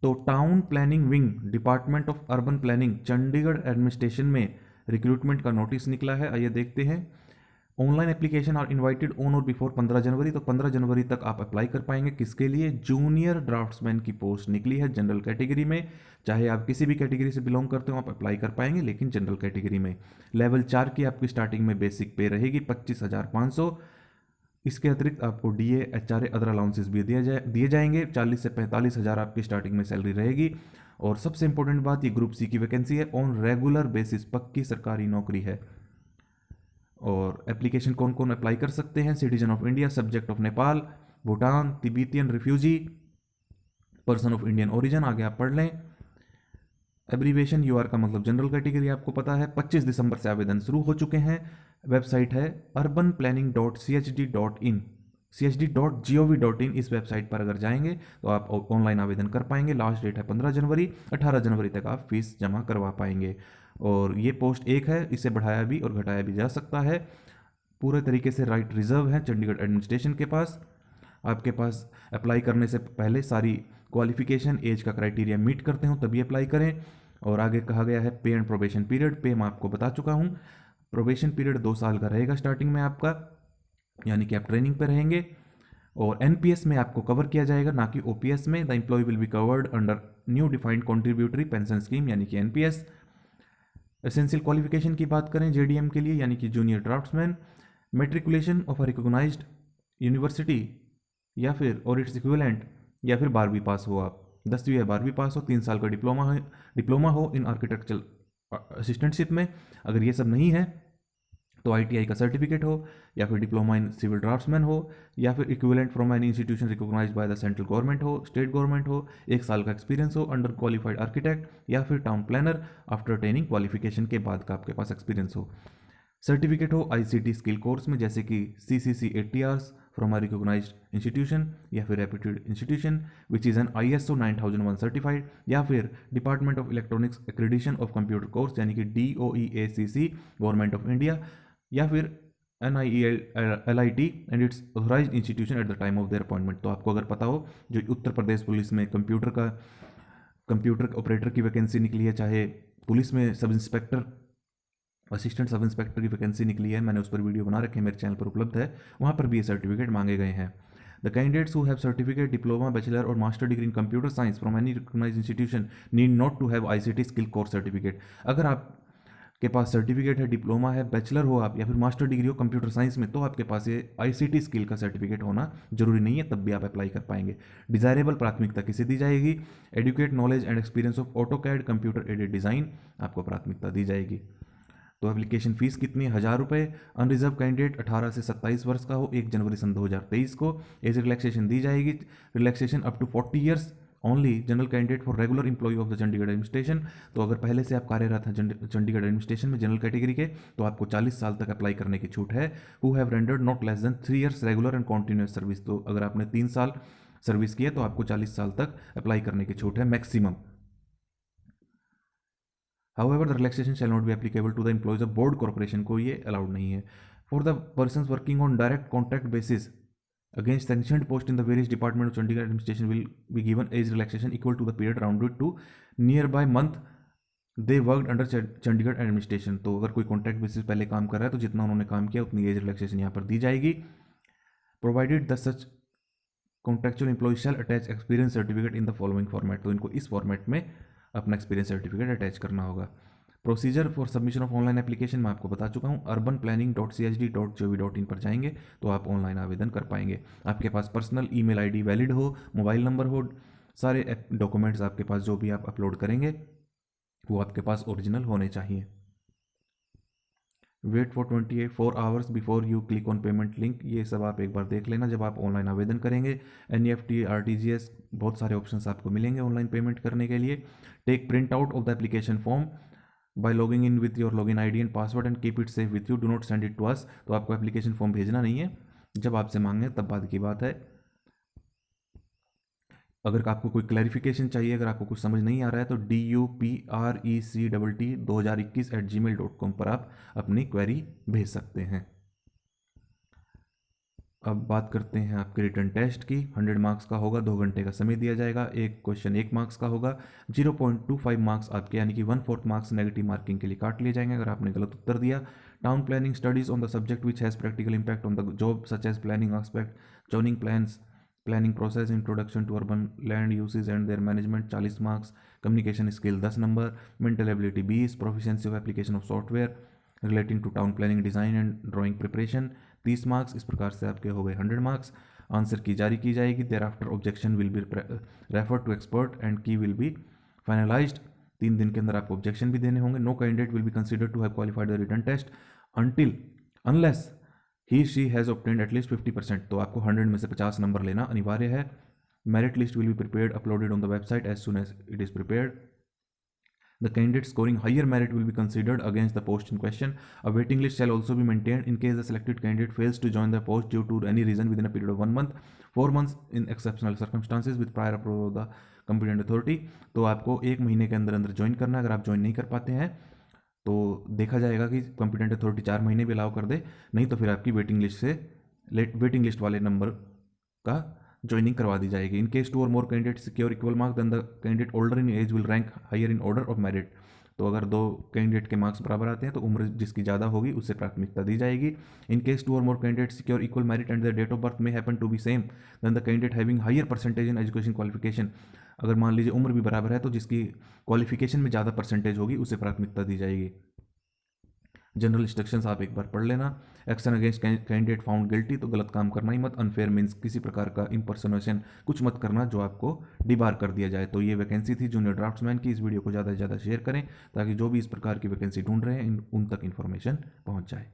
तो town planning wing, department of urban planning, Chandigarh administration में recruitment का नोटिस निकला है। आइए देखते हैं। Online application are invited on और बिफोर 15 जनवरी। तो 15 जनवरी तक आप अप्लाई कर पाएंगे। किसके लिए? जूनियर ड्राफ्ट्समैन की पोस्ट निकली है जनरल कैटेगरी में। चाहे आप किसी भी कैटेगरी से बिलोंग करते हो, आप अप्लाई कर पाएंगे, लेकिन जनरल कैटेगरी में। लेवल 4 की आपकी स्टार्टिंग में बेसिक पे रहेगी 25,500। इसके अतिरिक्त आपको डीए, एचआरए, अदर अलाउंसेस भी दिए जाएंगे। 40 से 45,000 आपकी स्टार्टिंग में सैलरी रहेगी। और सबसे इंपॉर्टेंट बात, ये ग्रुप सी की वैकेंसी है, ऑन रेगुलर बेसिस, पक्की सरकारी नौकरी है। और एप्लीकेशन कौन कौन अप्लाई कर सकते हैं? Citizen of India, subject of Nepal, Bhutan, Tibetan refugee, person of Indian origin, आगे आप पढ़ लें। एब्रीवेशन यूआर का मतलब जनरल कैटेगरी, आपको पता है। 25 दिसंबर से आवेदन शुरू हो चुके हैं। वेबसाइट है urbanplanning.chd.in, chd.gov.in। इस वेबसाइट पर अगर जाएंगे तो आप ऑनलाइन आवेदन कर पाएंगे। लास्ट डेट है 15 जनवरी। 18 जनवरी तक आप फीस जमा करवा पाएंगे। और ये पोस्ट एक है, इसे बढ़ाया भी और घटाया भी जा सकता है। पूरे तरीके से राइट रिजर्व है चंडीगढ़ एडमिनिस्ट्रेशन के पास। आपके पास अप्लाई करने से पहले सारी क्वालिफिकेशन, एज का क्राइटेरिया मीट करते हो तभी अप्लाई करें। और आगे कहा गया है पे एंड प्रोबेशन पीरियड। पे मैं आपको बता चुका हूँ। प्रोबेशन पीरियड 2 साल का रहेगा स्टार्टिंग में आपका, यानी कि आप ट्रेनिंग पे रहेंगे। और एनपीएस में आपको कवर किया जाएगा, ना कि ओपीएस में। The employee will be covered under new defined contributory pension scheme, यानी कि एनपीएस। एसेंशियल क्वालिफिकेशन की बात करें जेडीएम के लिए, यानी कि junior draftsman, matriculation of a recognised university या फिर और इट्स इक्विवेलेंट, या फिर 12वीं पास हो आप, 10वीं या 12वीं पास हो, 3 साल का डिप्लोमा हो इन आर्किटेक्चरल असिस्टेंटशिप में। अगर ये सब नहीं है तो आईटीआई का सर्टिफिकेट हो, या फिर डिप्लोमा इन सिविल ड्राफ्ट्समैन हो, या फिर equivalent from an institution recognised by the central government हो, स्टेट गवर्नमेंट हो, 1 साल का एक्सपीरियंस हो अंडर क्वालिफाइड आर्किटेक्ट या फिर town planner after training qualification के बाद का आपके पास एक्सपीरियंस हो। सर्टिफिकेट हो आईसीटी स्किल कोर्स में, जैसे कि CCC 80 hours from a recognised institution या फिर reputed institution which is an ISO 9001 certified, या फिर department of electronics accreditation of computer course, यानी कि DOEACC गवर्नमेंट ऑफ इंडिया, या फिर NIELIT and its authorised institution at the time of their appointment. तो आपको अगर पता हो, जो उत्तर प्रदेश पुलिस में कंप्यूटर ऑपरेटर की वैकेंसी निकली है, चाहे पुलिस में sub inspector, assistant sub inspector की वैकेंसी निकली है, मैंने उस पर वीडियो बना रखे हैं, मेरे चैनल पर उपलब्ध है, वहाँ पर भी ये सर्टिफिकेट मांगे गए हैं। The candidates who have certificate, diploma, bachelor और master degree in computer science from any recognised institution need not to have ICT skill course certificate. अगर आप के पास सर्टिफिकेट है, डिप्लोमा है, बैचलर हो आप, या फिर मास्टर डिग्री हो कंप्यूटर साइंस में, तो आपके पास ये आईसीटी स्किल का सर्टिफिकेट होना जरूरी नहीं है, तब भी आप अप्लाई कर पाएंगे। डिजायरेबल प्राथमिकता किसे दी जाएगी? Educate knowledge and experience of AutoCAD computer aided design, आपको प्राथमिकता दी जाएगी। तो एप्लीकेशन फीस कितनी है? 1,000 रुपये। अनरिजर्व कैंडिडेट 18 से 27 वर्ष का हो 1 जनवरी सन 2023 को एज रिलैक्सेशन दी जाएगी। Relaxation up to 40 years only general candidate for regular employee of the Chandigarh administration. तो अगर पहले से आप कार्यरत हैं चंडीगढ़ एडमिनिस्ट्रेशन में जनरल कैटेगरी के, तो आपको 40 साल तक अप्लाई करने की छूट है। Who have rendered not less than 3 years regular and continuous service. तो अगर आपने 3 साल सर्विस की है तो आपको 40 साल तक अप्लाई करने की छूट है maximum. However, the relaxation shall not be applicable to the employees of board corporation, को ये अलाउड नहीं है। For the persons working on direct contract basis against sanctioned post in the various department of Chandigarh administration will be given age relaxation equal to the period rounded to nearby month they worked under Chandigarh administration। तो अगर कोई contract basis पहले काम कर रहा है तो जितना उन्होंने काम किया उतनी एज रिलैक्सेशन यहाँ पर दी जाएगी। Provided the such contractual employee shall attach experience certificate in the following format. तो इनको इस फॉर्मेट में अपना एक्सपीरियंस सर्टिफिकेट अटैच करना होगा। Procedure for submission of online application मैं आपको बता चुका हूँ। urbanplanning.chd.gov.in पर जाएंगे तो आप ऑनलाइन आवेदन कर पाएंगे। आपके पास पर्सनल ईमेल आईडी वैलिड हो, मोबाइल नंबर हो, सारे डॉक्यूमेंट्स आपके पास जो भी आप अपलोड करेंगे वो आपके पास ओरिजिनल होने चाहिए। Wait for 24 hours before you click on payment link, ये सब आप एक बार देख लेना जब आप ऑनलाइन आवेदन करेंगे। NEFT, RTGS, बहुत सारे ऑप्शंस आपको मिलेंगे ऑनलाइन पेमेंट करने के लिए। Take print out of the application form by logging in with your login ID and password and keep it safe with you, do not send it to us. तो आपको application form भेजना नहीं है, जब आपसे मांगे तब बाद की बात है। अगर आपको कोई क्लैरिफिकेशन चाहिए, अगर आपको कुछ समझ नहीं आ रहा है तो DUPRECTT2021@gmail.com पर आप अपनी क्वेरी भेज सकते हैं। अब बात करते हैं आपके रिटर्न टेस्ट की। 100 मार्क्स का होगा, 2 घंटे का समय दिया जाएगा। एक क्वेश्चन 1 मार्क्स का होगा। 0.25 मार्क्स आपके यानी कि 1/4 मार्क्स नेगेटिव मार्किंग के लिए काट लिए जाएंगे अगर आपने गलत उत्तर दिया। Town planning studies on the subject which has practical impact on the job such as planning aspect, zoning plans, planning process, introduction to urban land usage and their management 40 marks, communication skill 10 number, mental ability 20, proficiency of application of software relating to town planning design and drawing preparation 30 marks. इस प्रकार से आपके हो गए 100 marks. Answer की जारी की जाएगी। Thereafter objection will be refer to expert and key will be finalised. 3 दिन के अंदर आपको ऑब्जेक्शन भी देने होंगे। No candidate will be consider to have qualified the written test until unless he she has obtained at least 50%। तो आपको 100 में से 50 नंबर लेना अनिवार्य है। Merit list will be prepared uploaded on the website as soon as it is prepared. The candidate scoring higher merit will be considered against the post in question. A waiting list shall also be maintained in case the selected candidate fails to join the post due to any reason within a period of 1 month, 4 months in exceptional circumstances with prior approval of the competent authority. तो आपको 1 महीने के अंदर अंदर join करना है। अगर आप ज्वाइन नहीं कर पाते हैं तो देखा जाएगा कि कॉम्पिटेंट अथॉरिटी 4 महीने भी अलाउ कर दे, नहीं तो फिर आपकी वेटिंग लिस्ट से वेटिंग लिस्ट वाले नंबर का ज्वाइनिंग करवा दी जाएगी। इन केस 2 और more candidate secure equal marks then the candidate older in age will rank higher in order of merit. तो अगर 2 कैंडिडेट के मार्क्स बराबर आते हैं तो उम्र जिसकी ज़्यादा होगी उससे प्राथमिकता दी जाएगी। इन केस 2 और more candidate secure equal merit and the date of birth में happen to be same then the candidate having higher percentage in education qualification. अगर मान लीजिए उम्र भी बराबर है तो जिसकी क्वालिफिकेशन में ज़्यादा परसेंटेज होगी उसे प्राथमिकता दी जाएगी। जनरल इंस्ट्रक्शंस आप एक बार पढ़ लेना। Action against candidate found guilty, तो गलत काम करना ही मत। अनफेयर मीन्स किसी प्रकार का इंपर्सोनेशन कुछ मत करना जो आपको डिबार कर दिया जाए। तो ये वैकेंसी थी जूनियर ड्राफ्ट्समैन की। इस वीडियो को ज़्यादा से ज़्यादा शेयर करें ताकि जो भी इस प्रकार की वैकेंसी ढूंढ रहे हैं उन तक इन्फॉर्मेशन पहुंच जाए।